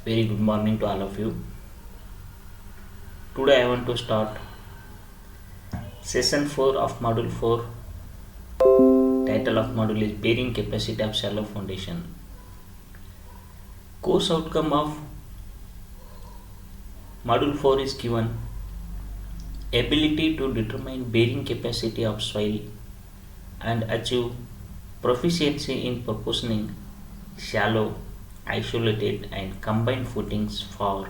Very good morning to all of you. Today I want to start session 4 of module 4. Title of module is Bearing Capacity of Shallow Foundation. Course outcome of module 4 is given ability to determine bearing capacity of soil and achieve proficiency in proportioning shallow, isolated and combined footings for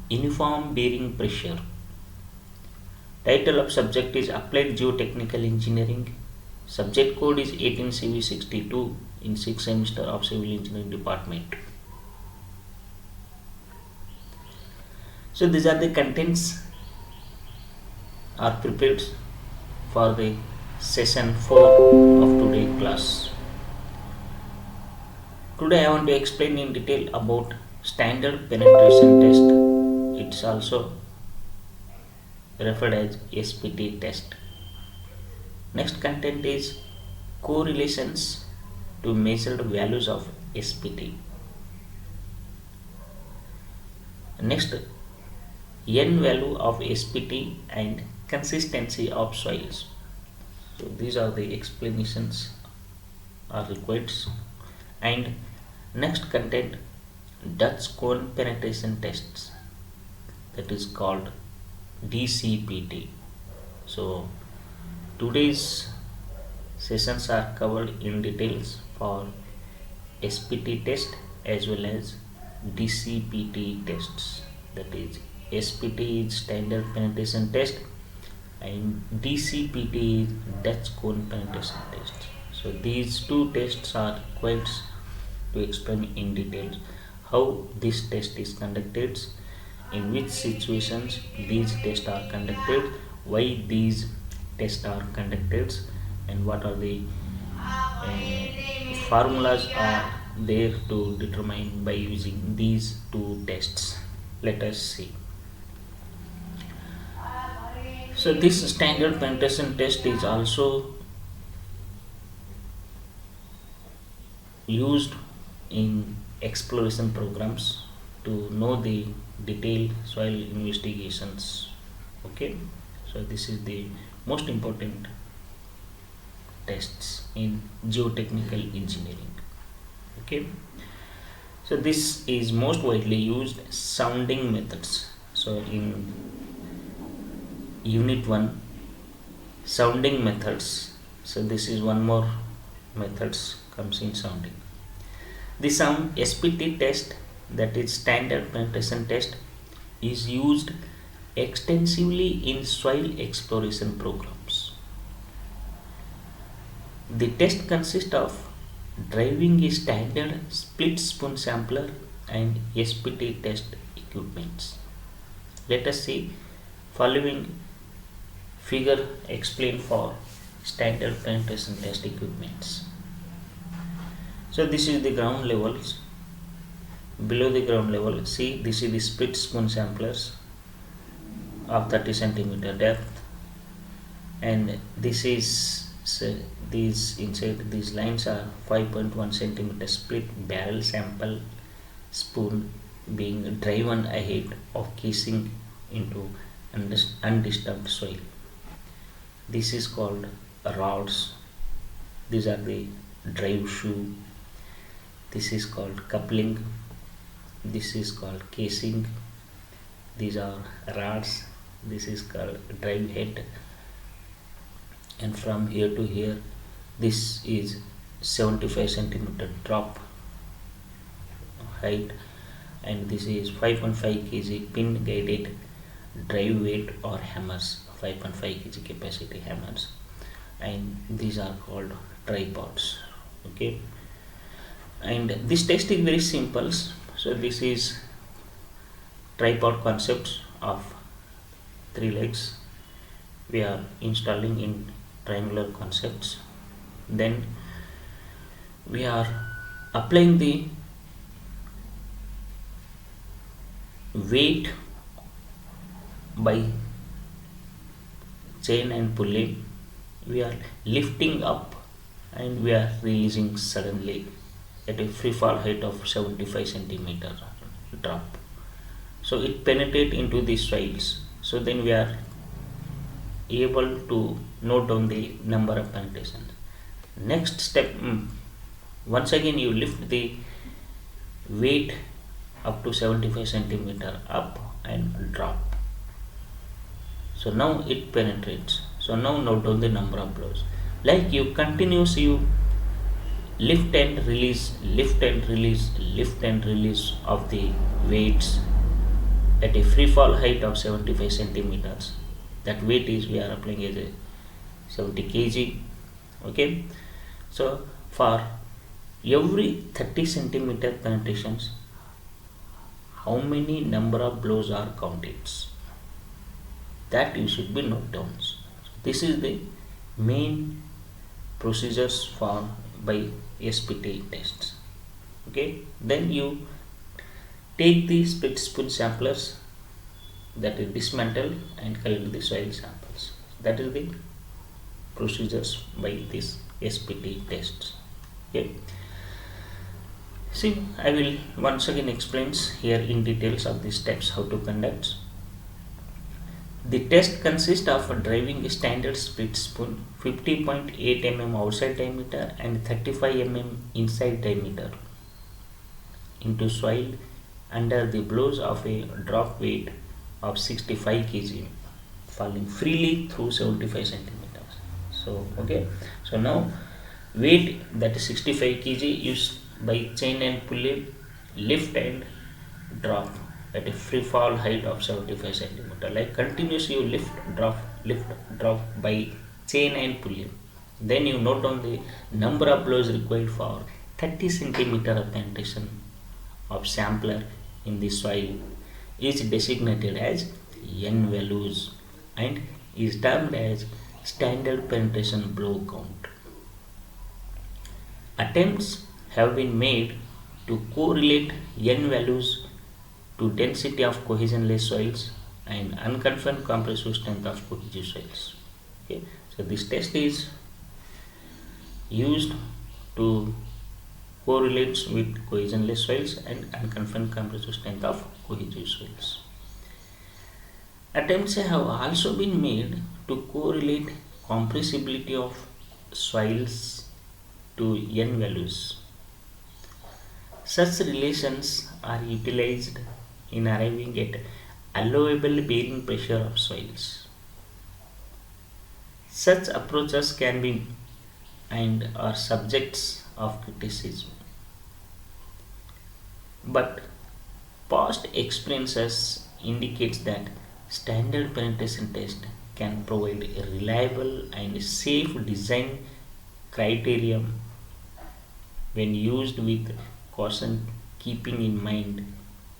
uniform bearing pressure. Title of subject is Applied Geotechnical Engineering. Subject code is 18CV62 in 6th semester of Civil Engineering Department. So these are the contents are prepared for the session 4 of today's class. Today I want to explain in detail about standard penetration test. It's also referred as SPT test. Next content is correlations to measured values of SPT. Next, N value of SPT and consistency of soils. So these are the explanations are required. And next content, Dutch cone penetration tests, that is called DCPT. So today's sessions are covered in details for SPT test as well as DCPT tests. That is, SPT is standard penetration test and DCPT is Dutch cone penetration test. So these two tests are required to explain in detail how this test is conducted, in which situations these tests are conducted, why these tests are conducted, and what are the formulas are there to determine by using these two tests. Let us see. So this standard penetration test is also used in exploration programs to know the detailed soil investigations. Okay, so this is the most important tests in geotechnical engineering. Okay, so this is most widely used sounding methods. So in unit 1, sounding methods, so this is one more methods comes in sounding. The sound SPT test, that is standard penetration test, is used extensively in soil exploration programs. The test consists of driving a standard split spoon sampler and SPT test equipments. Let us see following figure explained for standard penetration test equipments. So this is the ground levels. Below the ground level, see, this is the split spoon samplers of 30 centimeter depth, and this is, so these inside these lines are 5.1 centimeter split barrel sample spoon being driven ahead of casing into undisturbed soil. This is called rods. These are the drive shoe. This is called coupling. This is called casing. These are rods. This is called drive head. And from here to here, this is 75 centimeter drop height, and this is 5.5 kg pin guided drive weight or hammers, 5.5 kg capacity hammers, and these are called tripods. Okay, and this test is very simple. So this is tripod concepts of 3 legs we are installing in triangular concepts. Then we are applying the weight by chain and pulley. We are lifting up and we are releasing suddenly at a free fall height of 75 centimeter. drop. So it penetrate into the soils. So then we are able to note down the number of penetrations. Next step, once again you lift the weight up to 75 centimeter up and drop. So now it penetrates. So now note down the number of blows. Like you lift and release, lift and release, lift and release of the weights at a free fall height of 75 centimeters. That weight is we are applying as a 70 kg. Okay. So for every 30 centimeter penetrations, how many number of blows are counted? That you should be note down. So this is the main procedures for by SPT tests. Okay, then you take the split spoon samplers, that is dismantle and collect the soil samples. That is the procedures by this SPT tests. Okay. See, I will once again explains here in details of these steps how to conduct. The test consists of driving a standard split spoon 50.8 mm outside diameter and 35 mm inside diameter into soil under the blows of a drop weight of 65 kg falling freely through 75 centimeters. So okay, so now weight that is 65 kg used by chain and pulley, lift and drop at a free fall height of 75 centimeter. Like continuously you lift drop by chain and pulley. Then you note down the number of blows required for 30 centimeter of penetration of sampler in the soil is designated as N values and is termed as standard penetration blow count. Attempts have been made to correlate N values to density of cohesionless soils and unconfirmed compressive strength of cohesive soils. Okay, so this test is used to correlate with cohesionless soils and unconfirmed compressive strength of cohesive soils. Attempts have also been made to correlate compressibility of soils to N values. Such relations are utilized in arriving at allowable bearing pressure of soils. Such approaches can be and are subjects of criticism. But past experiences indicates that standard penetration test can provide a reliable and safe design criterion when used with caution, keeping in mind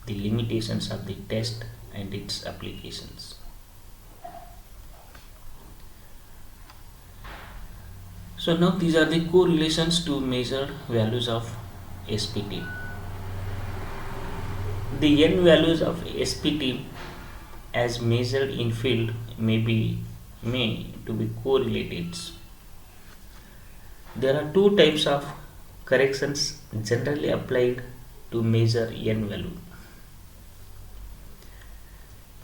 the limitations of the test and its applications. So now these are the correlations to measure values of SPT. The N values of SPT as measured in field may to be correlated. There are two types of corrections generally applied to measure N value.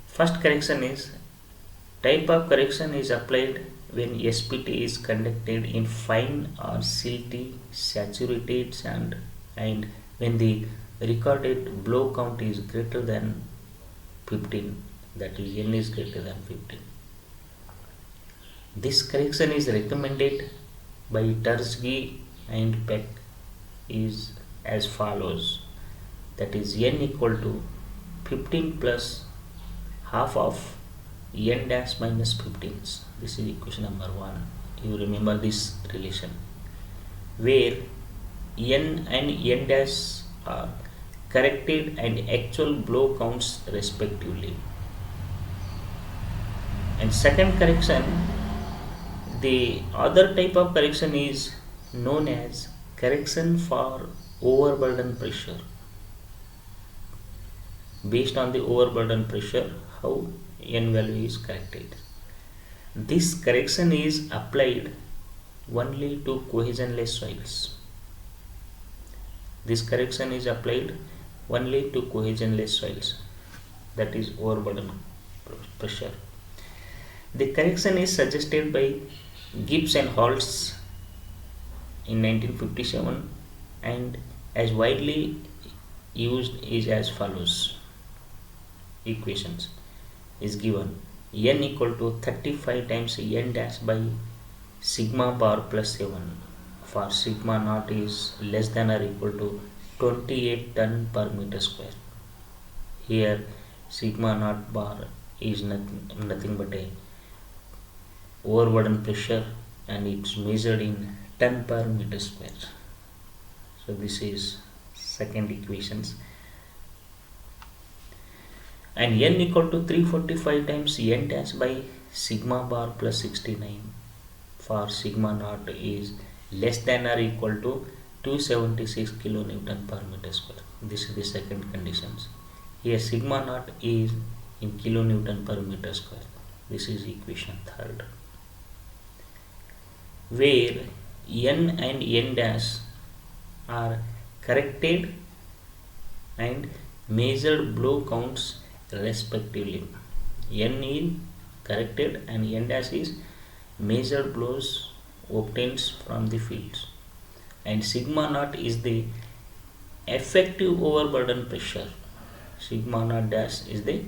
First correction is type of correction is applied when SPT is conducted in fine or silty saturated sand and when the recorded blow count is greater than 15, that is N is greater than 15. This correction is recommended by Tersky and Peck is as follows, that is N equal to 15 plus half of N dash minus 15. This is equation number 1. You remember this relation where N and N dash are corrected and actual blow counts respectively. And second correction, the other type of correction is known as correction for overburden pressure. Based on the overburden pressure, how N value is corrected. This correction is applied only to cohesionless soils. This correction is applied only to cohesionless soils, that is overburden pressure. The correction is suggested by Gibbs and Holtz in 1957 and as widely used is as follows. Equations is given: n equal to 35 times n dash by sigma bar plus 7 for sigma naught is less than or equal to 28 ton per meter square. Here sigma naught bar is nothing but a overburden pressure and it's measured in ton per meter square. So this is second equations. And n equal to 345 times n dash by sigma bar plus 69 for sigma naught is less than or equal to 276 kilonewton per meter square. This is the second conditions. Here sigma naught is in kilonewton per meter square. This is equation third, where n and n dash are corrected and measured blow counts respectively. N is corrected and n dash is measured blows obtained from the fields, and sigma naught is the effective overburden pressure. Sigma naught dash is the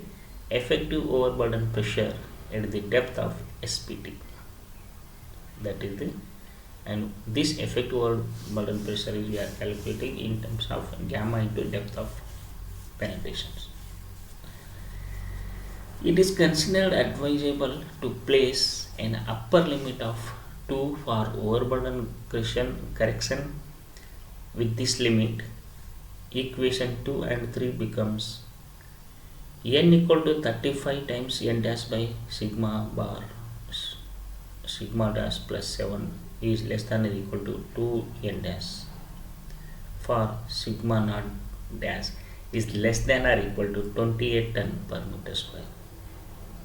effective overburden pressure at the depth of SPT. That is the, and this effective overburden pressure is we are calculating in terms of gamma into depth of penetrations. It is considered advisable to place an upper limit of 2 for overburden correction. With this limit, equation 2 and 3 becomes n equal to 35 times n dash by sigma dash plus 7 is less than or equal to 2 n dash for sigma naught dash is less than or equal to 28 ton per meter square.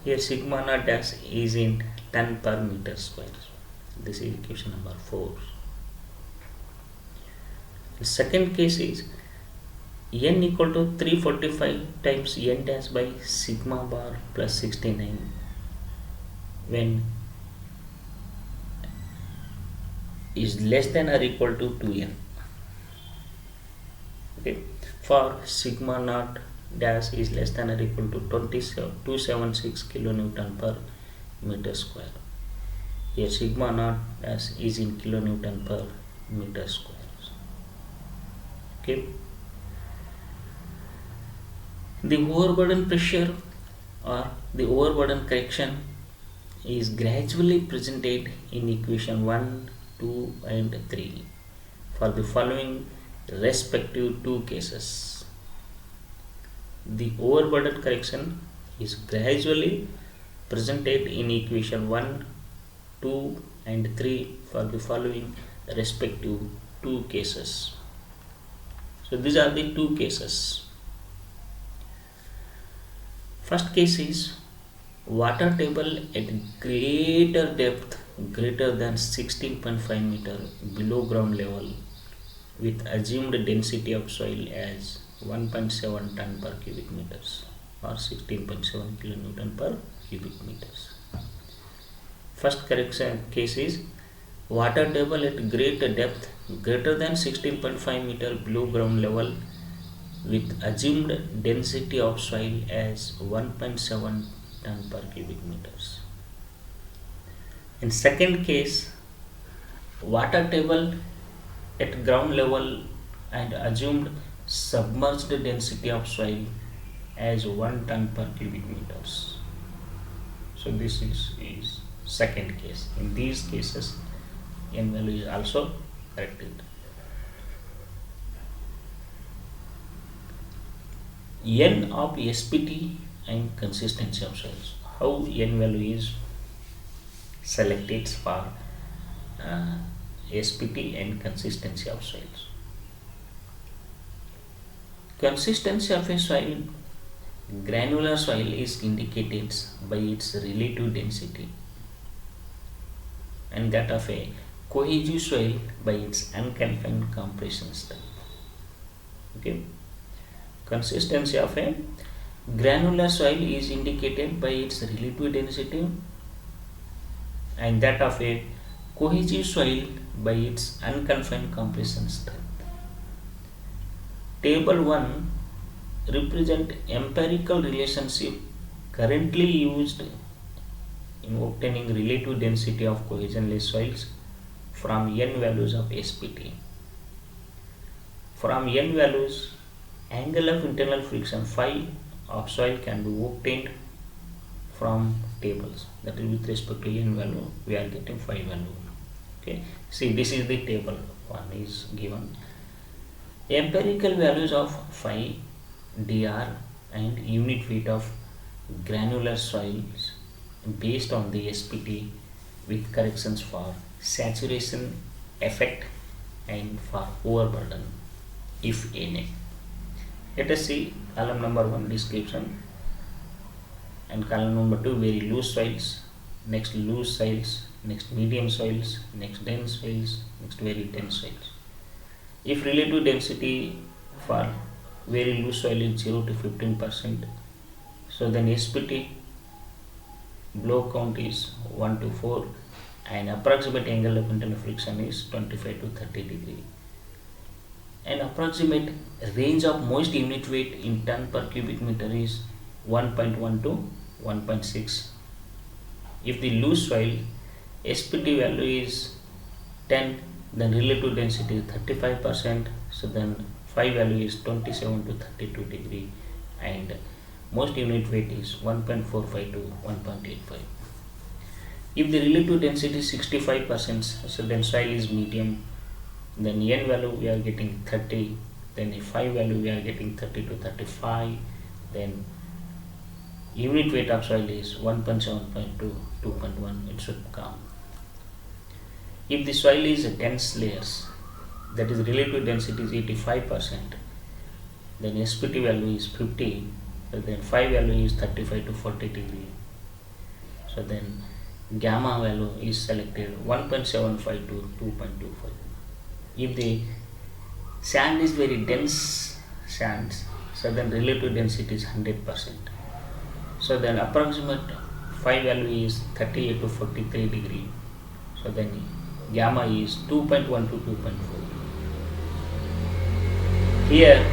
Here sigma naught dash is in ton per meter square. This is equation number 4. The second case is n equal to 345 times n dash by sigma bar plus 69 when is less than or equal to 2n. Okay, for sigma naught dash is less than or equal to 276 kilonewton per meter square. Here sigma naught dash is in kilonewton per meter square. Okay, the overburden pressure or the overburden correction is gradually presented in equation 1, 2 and 3 for the following respective two cases. The overburden correction is gradually presented in equation 1, 2 and 3 for the following respective two cases. So these are the two cases. First case is water table at greater depth greater than 16.5 meter below ground level with assumed density of soil as 1.7 ton per cubic meters or 16.7 kilonewton per cubic meters. First correction case is water table at greater depth greater than 16.5 meter below ground level with assumed density of soil as 1.7 ton per cubic meters. In second case, water table at ground level and assumed submerged density of soil as 1 ton per cubic meters. So this is second case. In these cases, n value is also corrected. N of SPT and consistency of soils. How n value is selected for SPT and consistency of soils. Consistency of a soil, granular soil, is indicated by its relative density, and that of a cohesive soil by its unconfined compression strength. Okay. Consistency of a granular soil is indicated by its relative density, and that of a cohesive soil by its unconfined compression strength. Table 1 represent empirical relationship currently used in obtaining relative density of cohesionless soils from n values of SPT. From n values, angle of internal friction phi of soil can be obtained from tables. That is, with respect to n value, we are getting phi value. Okay. See, this is the table 1 is given. Empirical values of phi, dr and unit weight of granular soils based on the SPT with corrections for saturation effect and for overburden, if any. Let us see column number 1 description, and column number 2 very loose soils, next loose soils, next medium soils, next dense soils, next very dense soils. If relative density for very loose soil is 0 to 15%, so then SPT blow count is 1 to 4 and approximate angle of internal friction is 25 to 30 degree. An approximate range of moist unit weight in ton per cubic meter is 1.1 to 1.6. If the loose soil SPT value is 10, then relative density is 35%, so then phi value is 27 to 32 degree and most unit weight is 1.45 to 1.85. If the relative density is 65%, so then soil is medium, then n value we are getting 30, then the phi value we are getting 30 to 35, then unit weight of soil is 1.7 to 2.1, it should come. If the soil is dense layers, that is relative density is 85%, then SPT value is 50, so then phi value is 35 to 40 degree. So then gamma value is selected 1.75 to 2.25. If the sand is very dense sands, so then relative density is 100%. So then approximate phi value is 38 to 43 degree. So then gamma is 2.1 to 2.4. Here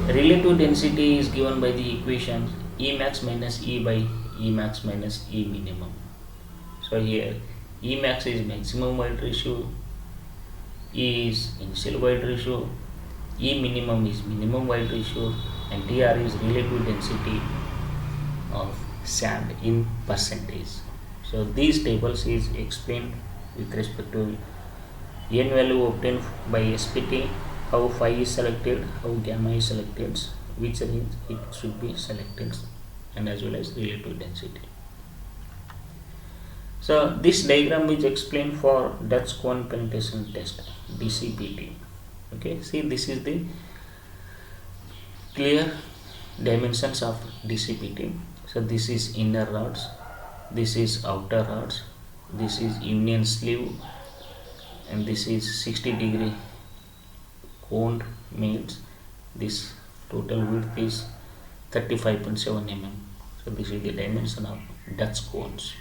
relative density is given by the equation E max minus E by E max minus E minimum. So here E max is maximum void ratio, E is initial void ratio, E minimum is minimum void ratio, and dr is relative density of sand in percentage. So these tables is explained with respect to n value obtained by SPT, how phi is selected, how gamma is selected, which range it should be selected, and as well as relative density. So this diagram is explained for Dutch cone penetration test, DCPT. Okay, see, this is the clear dimensions of DCPT. So this is inner rods, this is outer rods, this is union sleeve, and this is 60 degree cone means this total width is 35.7 mm. So this is the dimension of Dutch cones.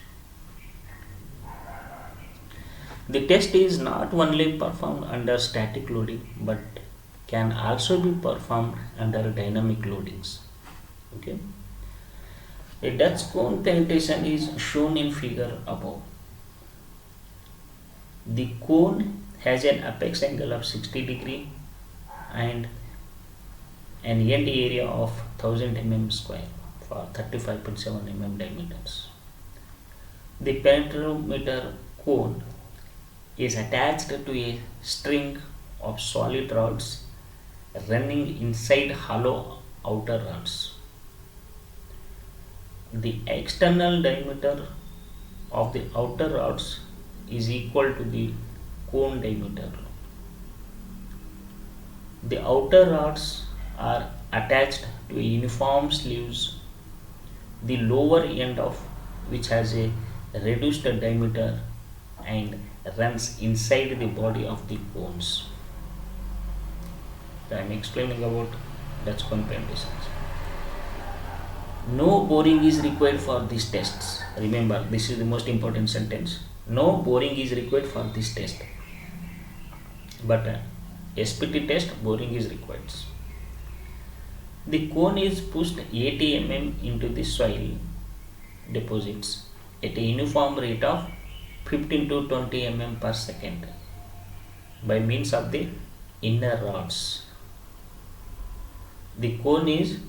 The test is not only performed under static loading but can also be performed under dynamic loadings. Okay. A Dutch cone penetration is shown in figure above. The cone has an apex angle of 60 degree and an end area of 1000 mm square for 35.7 mm diameters. The penetrometer cone is attached to a string of solid rods running inside hollow outer rods. The external diameter of the outer rods is equal to the cone diameter. The outer rods are attached to uniform sleeves, the lower end of which has a reduced diameter and runs inside the body of the cones. So I am explaining about That's cone penetration. No boring is required for these tests. Remember, this is the most important sentence. No boring is required for this test. But SPT test, boring is required. The cone is pushed 80 mm into the soil deposits at a uniform rate of 15 to 20 mm per second by means of the inner rods. The cone is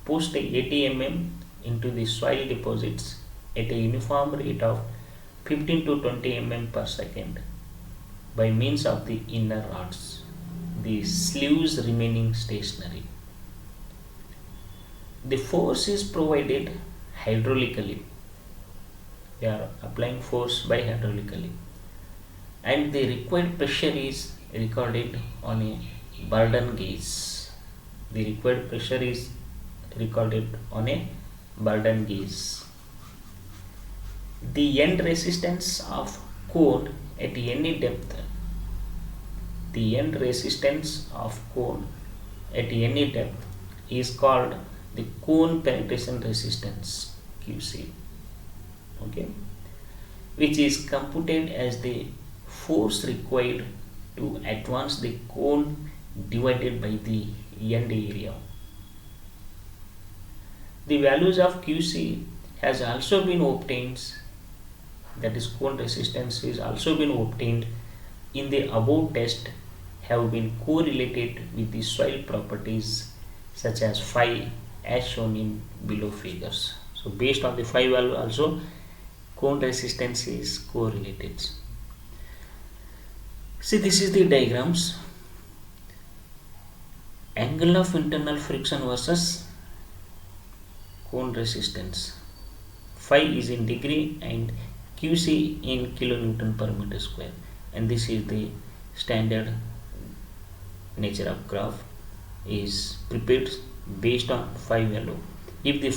pushed 80 mm into the soil deposits at a uniform rate of 15 to 20 mm per second by means of the inner rods, the sleeves remaining stationary. The force is provided hydraulically. We are applying force by hydraulically, and the required pressure is recorded on a burden gauge. The required pressure is recorded on a burden gauge. The end resistance of cone at any depth. The end resistance of cone at any depth is called the cone penetration resistance, QC, okay, which is computed as the force required to advance the cone divided by the end area. The values of QC has also been obtained, that is cone resistance is also been obtained in the above test, have been correlated with the soil properties such as phi as shown in below figures. So based on the phi value also cone resistance is correlated. See, this is the diagrams. Angle of internal friction versus cone resistance. Phi is in degree and QC in kilonewton per meter square, and this is the standard nature of graph is prepared based on phi value. If the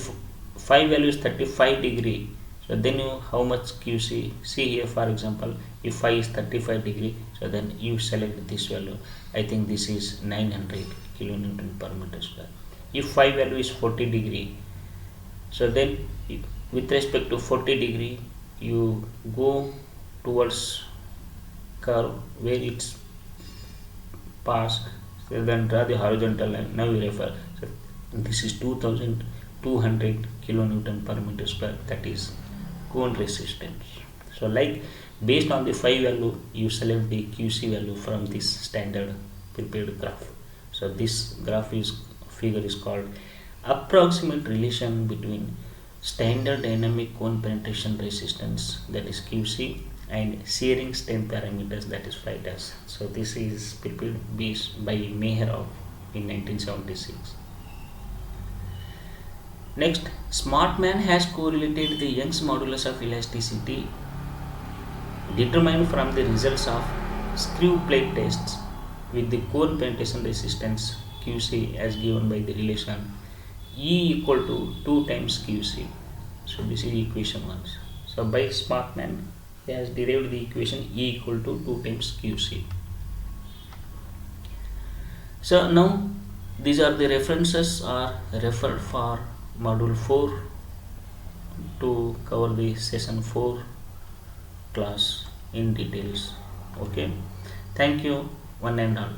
phi value is 35 degree, so then you how much QC. See here, for example, if phi is 35 degree, so then you select this value. I think this is 900 kilonewton per meter square. If phi value is 40 degree, so then with respect to 40 degree you go towards curve where it's passed, so then draw the horizontal line. Now you refer, so this is 2200 kilonewton per meter square, that is cone resistance. So like based on the phi value you select the QC value from this standard prepared graph. So this graph is figure is called approximate relation between standard dynamic cone penetration resistance, that is QC, and shearing strain parameters, that is phi dash. So this is prepared based by Meherov in 1976. Next, Smartman has correlated the Young's modulus of elasticity determined from the results of screw plate tests with the cone penetration resistance QC as given by the relation E equal to 2 times QC. So this is equation 1. So by Smartman he has derived the equation E equal to 2 times QC. So now these are the references are referred for module 4 to cover the session 4 class in details. Okay, thank you one and all.